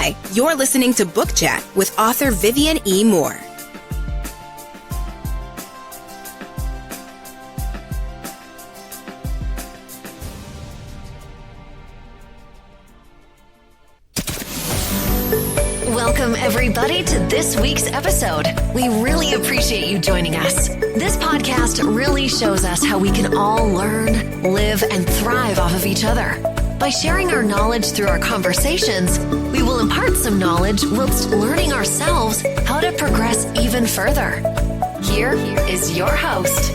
Hi, you're listening to Book Chat with author Vivian E. Moore. Welcome, everybody, to this week's episode. We really appreciate you joining us. This podcast really shows us how we can all learn, live, and thrive off of each other. By sharing our knowledge through our conversations, we will impart some knowledge whilst learning ourselves how to progress even further. Here is your host.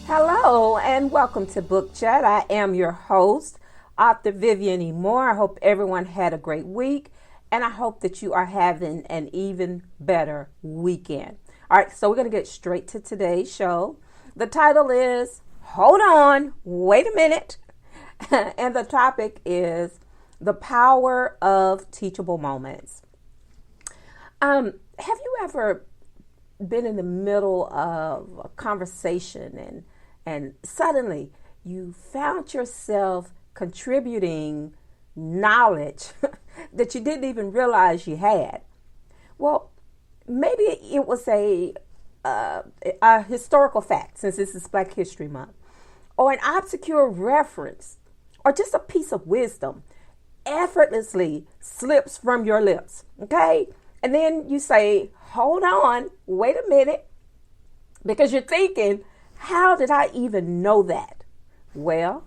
Hello and welcome to Book Chat. I am your host, author Vivian E. Moore. I hope everyone had a great week and I hope that you are having an even better weekend. All right, so we're going to get straight to today's show. The title is, Hold On, Wait a Minute. And the topic is the power of teachable moments. Have you ever been in the middle of a conversation and suddenly you found yourself contributing knowledge that you didn't even realize you had? Well, maybe it was a historical fact, since this is Black History Month, or an obscure reference, or just a piece of wisdom effortlessly slips from your lips, okay? And then you say, hold on, wait a minute, because you're thinking, how did I even know that? Well,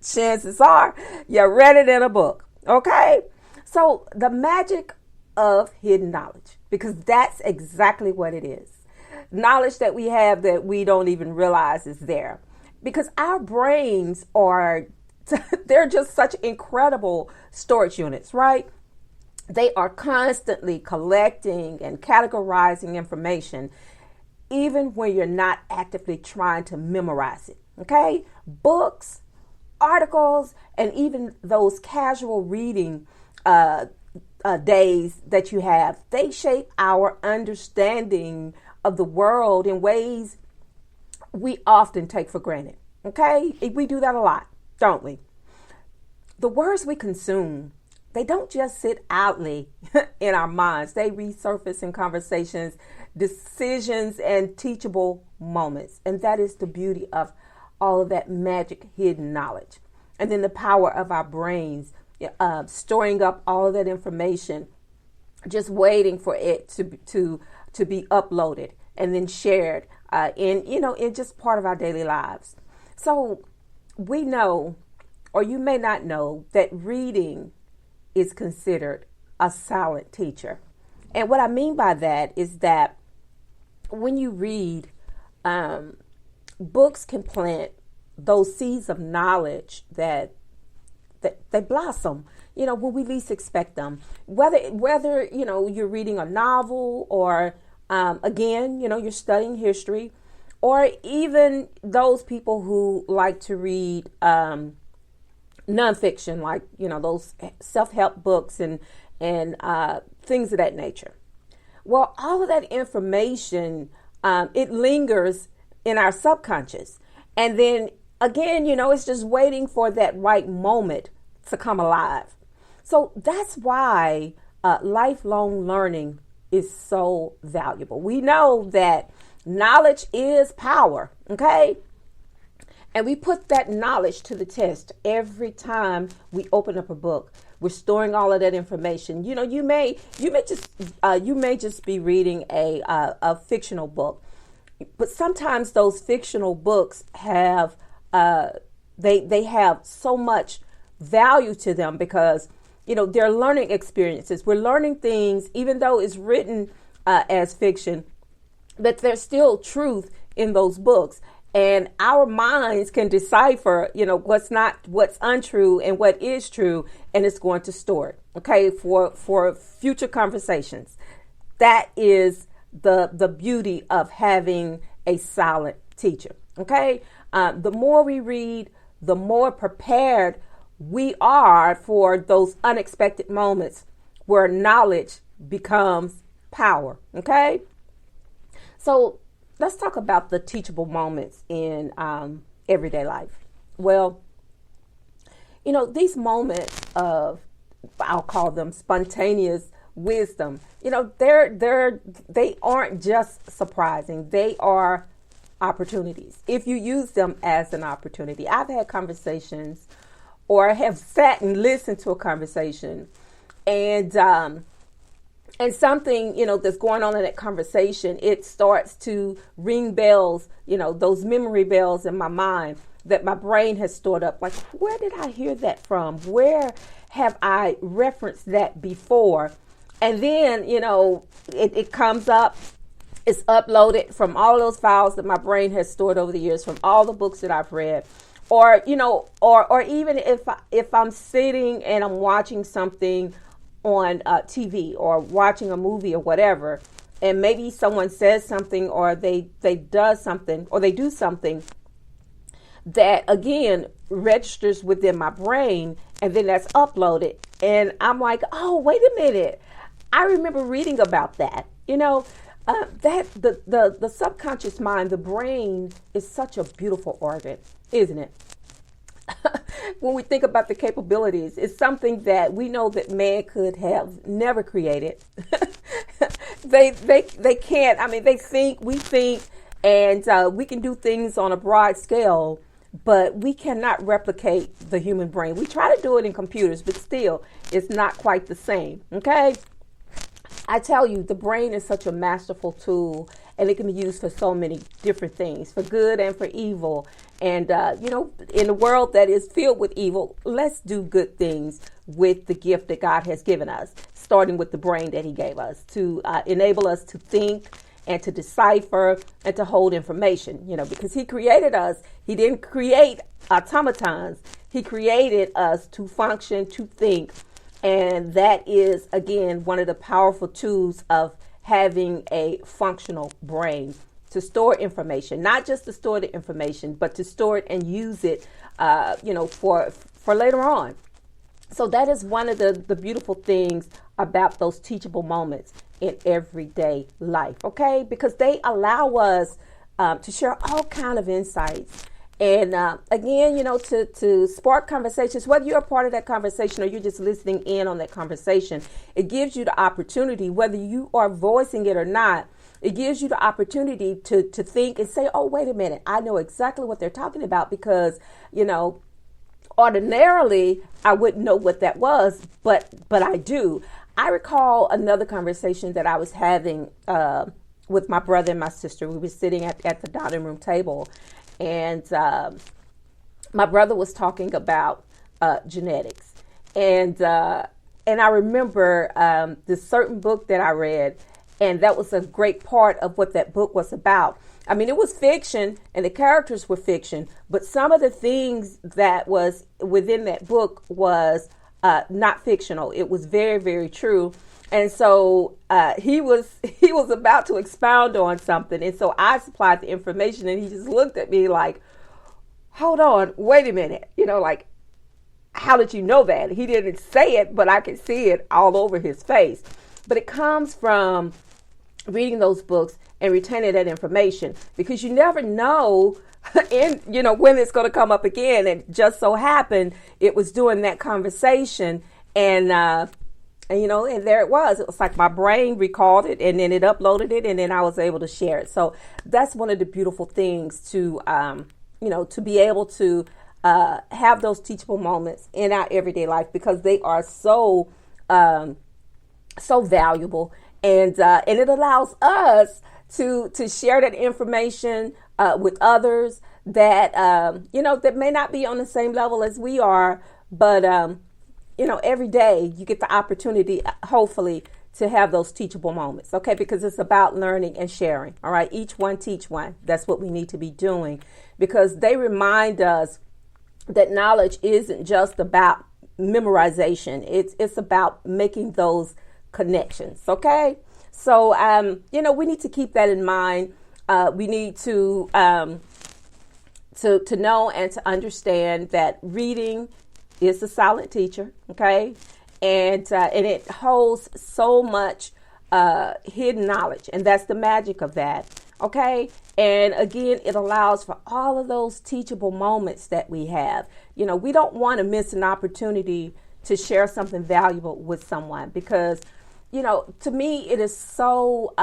chances are you read it in a book, okay? So the magic of hidden knowledge, because that's exactly what it is. Knowledge that we have that we don't even realize is there. Because our brains are, they're just such incredible storage units, right? They are constantly collecting and categorizing information, even when you're not actively trying to memorize it, okay? Books, articles, and even those casual reading days that you have, they shape our understanding of the world in ways we often take for granted, okay? We do that a lot, don't we? The words we consume, they don't just sit idly in our minds. They resurface in conversations, decisions, and teachable moments. And that is the beauty of all of that magic hidden knowledge. And then the power of our brains, storing up all of that information, just waiting for it to be uploaded and then shared in just part of our daily lives. So we know, or you may not know, that reading is considered a silent teacher. And what I mean by that is that when you read, books can plant those seeds of knowledge that they blossom, when we least expect them. Whether you're reading a novel or, again, you're studying history, or even those people who like to read nonfiction, like, those self-help books and things of that nature. Well, all of that information, it lingers in our subconscious. And then again, it's just waiting for that right moment to come alive. So that's why lifelong learning is so valuable. We know that knowledge is power, okay? And we put that knowledge to the test every time we open up a book. We're storing all of that information. You may just be reading a fictional book, but sometimes those fictional books have they have so much value to them because they're learning experiences. We're learning things, even though it's written as fiction, that there's still truth in those books. And our minds can decipher, what's untrue and what is true, and it's going to store it, okay, for future conversations. That is the beauty of having a silent teacher, okay? The more we read, the more prepared we are for those unexpected moments where knowledge becomes power, okay? So let's talk about the teachable moments in everyday life. Well, these moments of, I'll call them spontaneous wisdom, they aren't just surprising. They are opportunities if you use them as an opportunity. I've had conversations, or have sat and listened to a conversation, and something, that's going on in that conversation, it starts to ring bells, those memory bells in my mind that my brain has stored up. Like, where did I hear that from? Where have I referenced that before? And then, it comes up, it's uploaded from all those files that my brain has stored over the years, from all the books that I've read. Or, or even if I'm sitting and I'm watching something on TV or watching a movie or whatever, and maybe someone says something, or they do something that again registers within my brain, and then that's uploaded, and I'm like, oh, wait a minute, I remember reading about that. That the subconscious mind, the brain, is such a beautiful organ, isn't it? When we think about the capabilities, it's something that we know that man could have never created. They can't. I mean, we think, and we can do things on a broad scale, but we cannot replicate the human brain. We try to do it in computers, but still, it's not quite the same. Okay? I tell you, the brain is such a masterful tool, and it can be used for so many different things, for good and for evil. And, in a world that is filled with evil, let's do good things with the gift that God has given us, starting with the brain that he gave us to enable us to think and to decipher and to hold information, because he created us. He didn't create automatons. He created us to function, to think. And that is, again, one of the powerful tools of having a functional brain, to store information, not just to store the information, but to store it and use it, for later on. So that is one of the beautiful things about those teachable moments in everyday life, okay? Because they allow us to share all kind of insights. And again, to spark conversations, whether you're a part of that conversation or you're just listening in on that conversation, it gives you the opportunity, whether you are voicing it or not, it gives you the opportunity to think and say, oh, wait a minute, I know exactly what they're talking about, because, ordinarily I wouldn't know what that was, but I do. I recall another conversation that I was having with my brother and my sister. We were sitting at the dining room table, and my brother was talking about genetics, and I remember this certain book that I read, and that was a great part of what that book was about. I mean, it was fiction, and the characters were fiction, but some of the things that was within that book was not fictional. It was very, very true. And so he was about to expound on something. And so I supplied the information, and he just looked at me like, hold on, wait a minute. Like, how did you know that? He didn't say it, but I could see it all over his face. But it comes from reading those books and retaining that information, because you never know when it's going to come up again. And just so happened it was during that conversation, and there it was. It was like my brain recalled it, and then it uploaded it, and then I was able to share it. So that's one of the beautiful things to be able to have those teachable moments in our everyday life, because they are so valuable, and it allows us to share that information with others that that may not be on the same level as we are, but every day you get the opportunity, hopefully, to have those teachable moments, okay? Because it's about learning and sharing, all right? Each one teach one. That's what we need to be doing, because they remind us that knowledge isn't just about memorization. It's about making those connections, okay? So, we need to keep that in mind. We need to know and to understand that reading is the silent teacher, okay? And it holds so much hidden knowledge, and that's the magic of that. Okay. And again, it allows for all of those teachable moments that we have. You know, we don't want to miss an opportunity to share something valuable with someone because, you know, to me, it is so,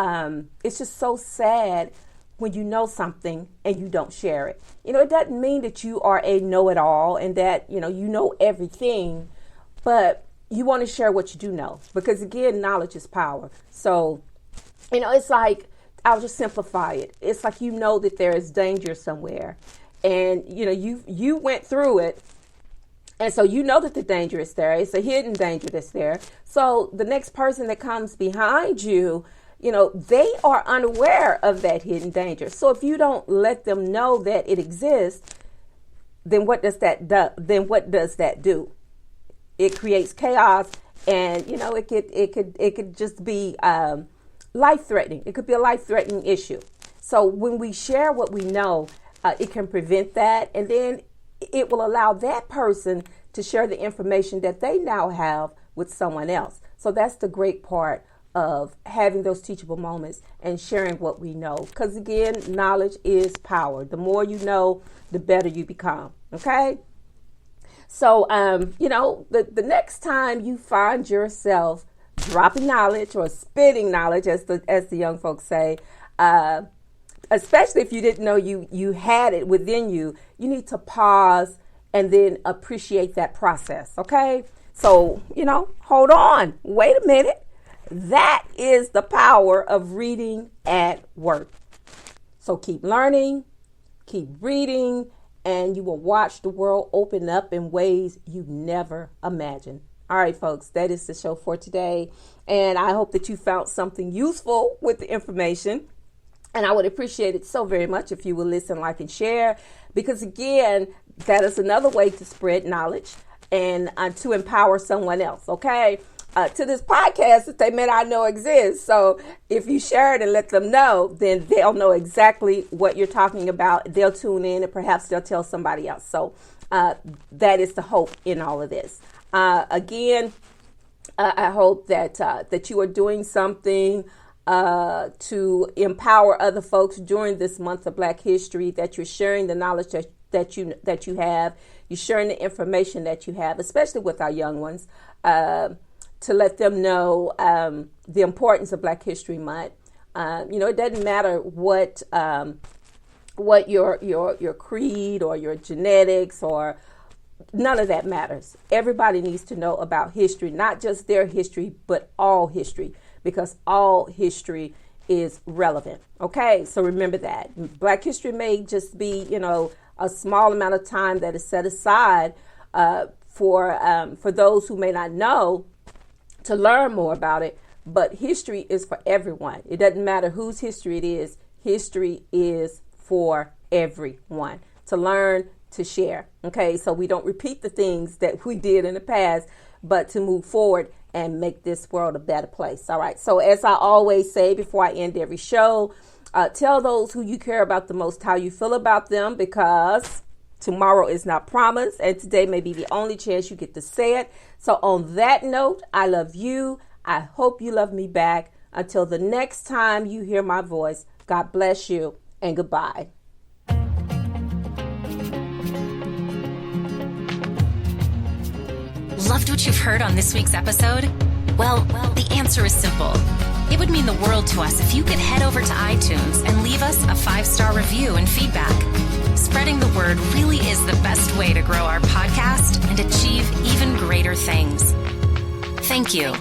it's just so sad when you know something and you don't share it. You know, it doesn't mean that you are a know-it-all and that, you know everything, but you want to share what you do know because, again, knowledge is power. So, you know, it's like, I'll just simplify it. It's like you know that there is danger somewhere and, you know, you went through it. And so you know that the danger is there. It's a hidden danger that's there. So the next person that comes behind you, you know, they are unaware of that hidden danger. So if you don't let them know that it exists, then what does that do? It creates chaos, and you know, it could just be life-threatening. It could be a life-threatening issue. So when we share what we know, it can prevent that, and then it will allow that person to share the information that they now have with someone else. So that's the great part of having those teachable moments and sharing what we know. Because again, knowledge is power. The more you know, the better you become. Okay? So, you know, the next time you find yourself dropping knowledge or spitting knowledge, as the young folks say, especially if you didn't know you had it within you, you need to pause and then appreciate that process, okay? So, you know, hold on. Wait a minute. That is the power of reading at work. So keep learning, keep reading, and you will watch the world open up in ways you never imagined. All right, folks, that is the show for today. And I hope that you found something useful with the information. And I would appreciate it so very much if you would listen, like, and share, because again, that is another way to spread knowledge and to empower someone else. Okay. To this podcast that they may not know exists. So if you share it and let them know, then they'll know exactly what you're talking about. They'll tune in and perhaps they'll tell somebody else. So that is the hope in all of this. Again, I hope that you are doing something to empower other folks during this month of Black History, that you're sharing the knowledge that you have, you're sharing the information that you have, especially with our young ones, to let them know the importance of Black History Month. You know, it doesn't matter what your creed or your genetics, or none of that matters. Everybody needs to know about history, not just their history, but all history, because all history is relevant. Okay, so remember that. Black History may just be, you know, a small amount of time that is set aside for those who may not know, to learn more about it, but history is for everyone. It doesn't matter whose history it is. History is for everyone to learn, to share. Okay, so we don't repeat the things that we did in the past, but to move forward and make this world a better place. All right, so as I always say before I end every show, tell those who you care about the most how you feel about them, because tomorrow is not promised, and today may be the only chance you get to say it. So on that note, I love you. I hope you love me back. Until the next time you hear my voice, God bless you and goodbye. Loved what you've heard on this week's episode? Well, the answer is simple. It would mean the world to us if you could head over to iTunes and leave us a 5-star review and feedback. Spreading the word really is the best way to grow our podcast and achieve even greater things. Thank you.